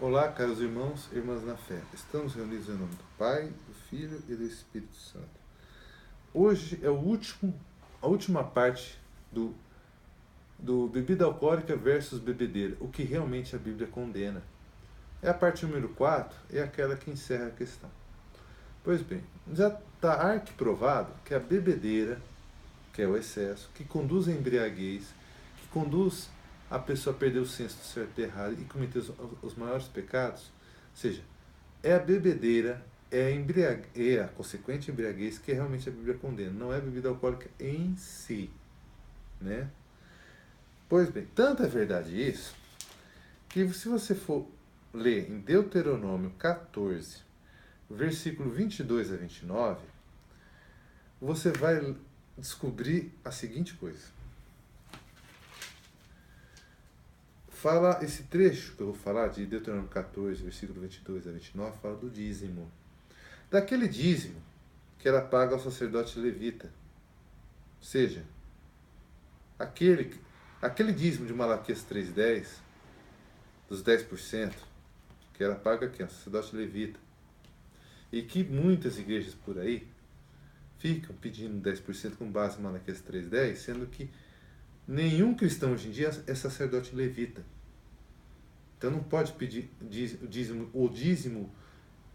Olá, caros irmãos e irmãs na fé. Estamos reunidos em nome do Pai, do Filho e do Espírito Santo. Hoje é a última parte do bebida alcoólica versus bebedeira, o que realmente a Bíblia condena. É a parte número 4, é aquela que encerra a questão. Pois bem, já está arquiprovado que a bebedeira, que é o excesso, que conduz à embriaguez, que conduz a pessoa a perder o senso do certo e errado e cometer os maiores pecados, ou seja, é a bebedeira, é a consequente embriaguez que realmente a Bíblia condena, não é a bebida alcoólica em si, né? Pois bem, tanto é verdade isso, que se você for ler em Deuteronômio 14, versículo 22 a 29, você vai descobrir a seguinte coisa. Fala esse trecho que eu vou falar de Deuteronômio 14, versículo 22 a 29, fala do dízimo. Daquele dízimo que era pago ao sacerdote levita. Ou seja, aquele dízimo de Malaquias 3,10, dos 10%, que era pago aqui ao sacerdote levita. E que muitas igrejas por aí ficam pedindo 10% com base em Malaquias 3,10, sendo que nenhum cristão hoje em dia é sacerdote levita. Então não pode pedir o dízimo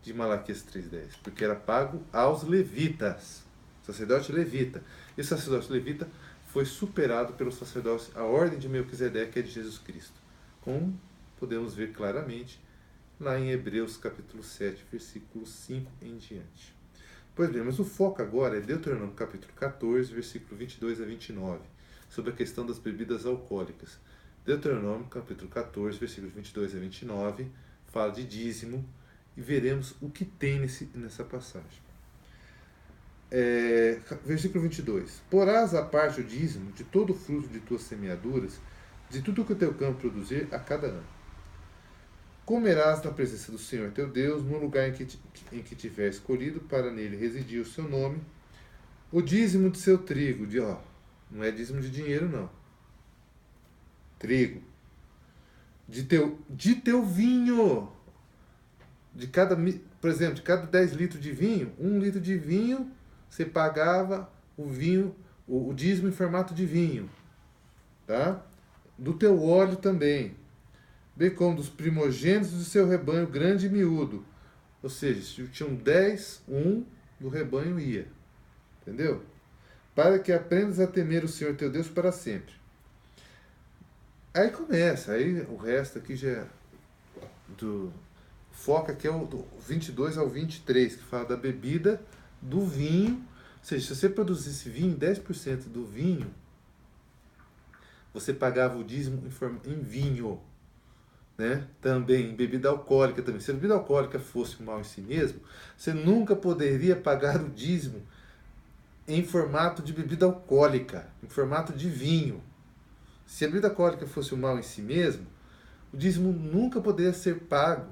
de Malaquias 3,10, porque era pago aos levitas, sacerdote levita. E o sacerdote levita foi superado pelo sacerdócio, a ordem de Melquisedeque, que é de Jesus Cristo. Como podemos ver claramente lá em Hebreus capítulo 7, versículo 5 em diante. Pois bem, mas o foco agora é Deuteronômio capítulo 14, versículo 22 a 29, sobre a questão das bebidas alcoólicas. Deuteronômio capítulo 14, versículos 22 a 29, fala de dízimo e veremos o que tem nessa passagem. Versículo 22. Porás à parte o dízimo de todo o fruto de tuas semeaduras, de tudo que o teu campo produzir a cada ano. Comerás na presença do Senhor teu Deus, no lugar em que tiver escolhido para nele residir o seu nome, o dízimo de seu trigo, não é dízimo de dinheiro não, trigo, de teu vinho, por exemplo, de cada 10 litros de vinho, 1 litro de vinho, você pagava o dízimo em formato de vinho, tá? Do teu óleo também, bem como dos primogênitos do seu rebanho grande e miúdo. Ou seja, se tinham 10, do rebanho ia. Entendeu? Para que aprendas a temer o Senhor teu Deus para sempre. Aí começa, aí o resto aqui já é do foca aqui é o do 22 ao 23, que fala da bebida, do vinho. Ou seja, se você produzisse vinho, 10% do vinho, você pagava o dízimo em vinho. Né? Também em bebida alcoólica também. Se a bebida alcoólica fosse um mal em si mesmo, você nunca poderia pagar o dízimo em formato de bebida alcoólica, em formato de vinho. Se a bebida alcoólica fosse um mal em si mesmo, o dízimo nunca poderia ser pago,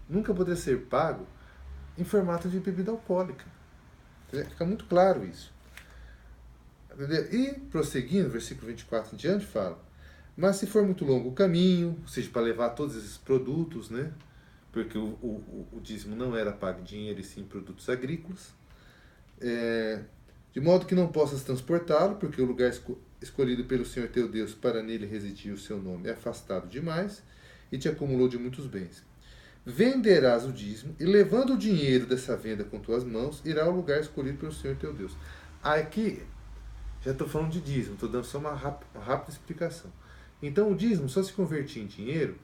nunca poderia ser pago em formato de bebida alcoólica. Fica muito claro isso. E prosseguindo, versículo 24 em diante fala: mas se for muito longo o caminho, ou seja, para levar todos esses produtos, né? Porque o dízimo não era pago em dinheiro e sim em produtos agrícolas, de modo que não possas transportá-lo, porque o lugar escolhido pelo Senhor teu Deus para nele residir o seu nome é afastado demais e te acumulou de muitos bens. Venderás o dízimo e, levando o dinheiro dessa venda com tuas mãos, irá ao lugar escolhido pelo Senhor teu Deus. Aqui, já estou falando de dízimo, estou dando só uma rápida explicação. Então o dízimo só se convertia em dinheiro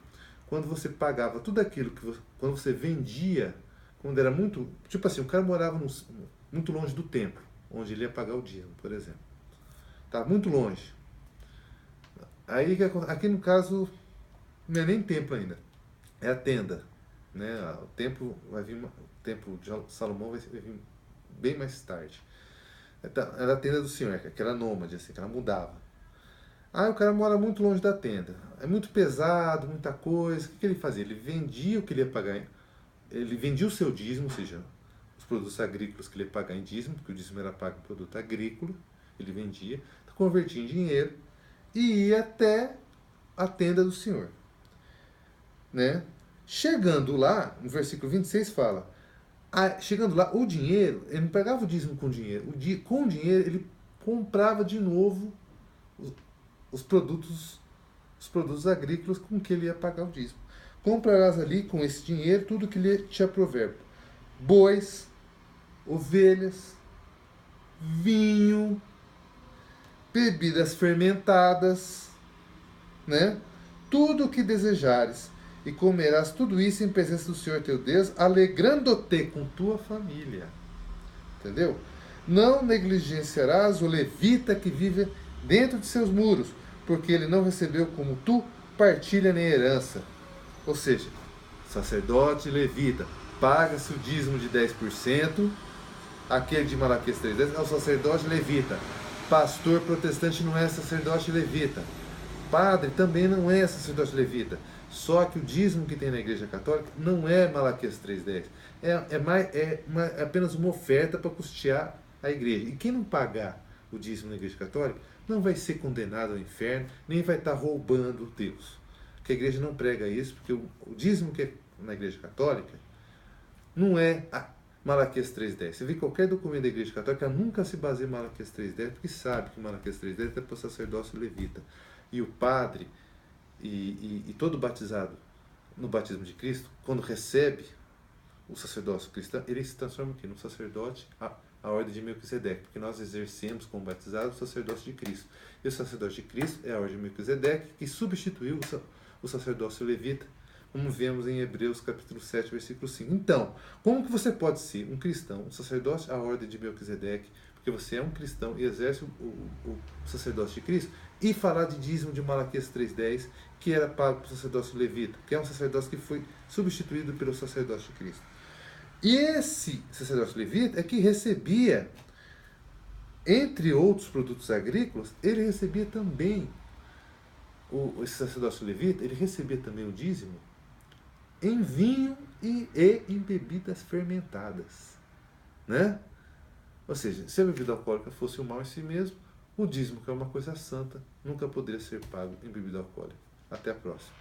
quando você pagava tudo aquilo quando você vendia, quando era muito, tipo assim, o cara morava muito longe do templo, onde ele ia pagar o dízimo, por exemplo. Tá muito longe. Aí aqui no caso não é nem templo ainda, é a tenda, né? O templo de Salomão vai vir bem mais tarde. Era a tenda do Senhor, que era nômade, assim, que ela mudava. Ah, o cara mora muito longe da tenda. É muito pesado, muita coisa. O que ele fazia? Ele vendia o que ele ia pagar. Ele vendia o seu dízimo, ou seja, os produtos agrícolas que ele ia pagar em dízimo, porque o dízimo era pago em produto agrícola. Ele vendia, convertia em dinheiro e ia até a tenda do Senhor. Né? Chegando lá, no versículo 26 fala, chegando lá, o dinheiro, ele não pegava o dízimo com dinheiro, com o dinheiro ele comprava de novo os, os produtos agrícolas com que ele ia pagar o dízimo. Comprarás ali com esse dinheiro tudo que lhe te aprover: bois, ovelhas, vinho, bebidas fermentadas, né? Tudo o que desejares, e comerás tudo isso em presença do Senhor teu Deus, alegrando-te com tua família. Entendeu? Não negligenciarás o levita que vive dentro de seus muros, porque ele não recebeu como tu partilha nem herança. Ou seja, sacerdote levita, paga-se o dízimo de 10%, aquele de Malaquias 3:10 é o sacerdote levita. Pastor protestante não é sacerdote levita. Padre também não é sacerdote levita. Só que o dízimo que tem na Igreja Católica não é Malaquias 3:10. É apenas uma oferta para custear a igreja. E quem não pagar o dízimo na Igreja Católica não vai ser condenado ao inferno, nem vai estar roubando Deus. Porque a igreja não prega isso, porque o dízimo que é na Igreja Católica não é Malaquias 3:10. Você vê qualquer documento da Igreja Católica, nunca se baseia em Malaquias 3:10, porque sabe que Malaquias 3:10 é para o sacerdócio levita. E o padre e todo batizado no batismo de Cristo, quando recebe o sacerdócio cristão, ele se transforma aqui no sacerdote, a ordem de Melquisedeque, porque nós exercemos como batizados o sacerdócio de Cristo. E o sacerdócio de Cristo é a ordem de Melquisedeque, que substituiu o sacerdócio levita, como vemos em Hebreus capítulo 7, versículo 5. Então, como que você pode ser um cristão, um sacerdote à ordem de Melquisedeque, porque você é um cristão e exerce o sacerdócio de Cristo, e falar de dízimo de Malaquias 3:10, que era pago para o sacerdócio levita, que é um sacerdócio que foi substituído pelo sacerdócio de Cristo. E esse sacerdócio levita é que recebia, entre outros produtos agrícolas, ele recebia também, esse sacerdócio levita, ele recebia também o dízimo em vinho e em bebidas fermentadas, né? Ou seja, se a bebida alcoólica fosse um mal em si mesmo, o dízimo, que é uma coisa santa, nunca poderia ser pago em bebida alcoólica. Até a próxima.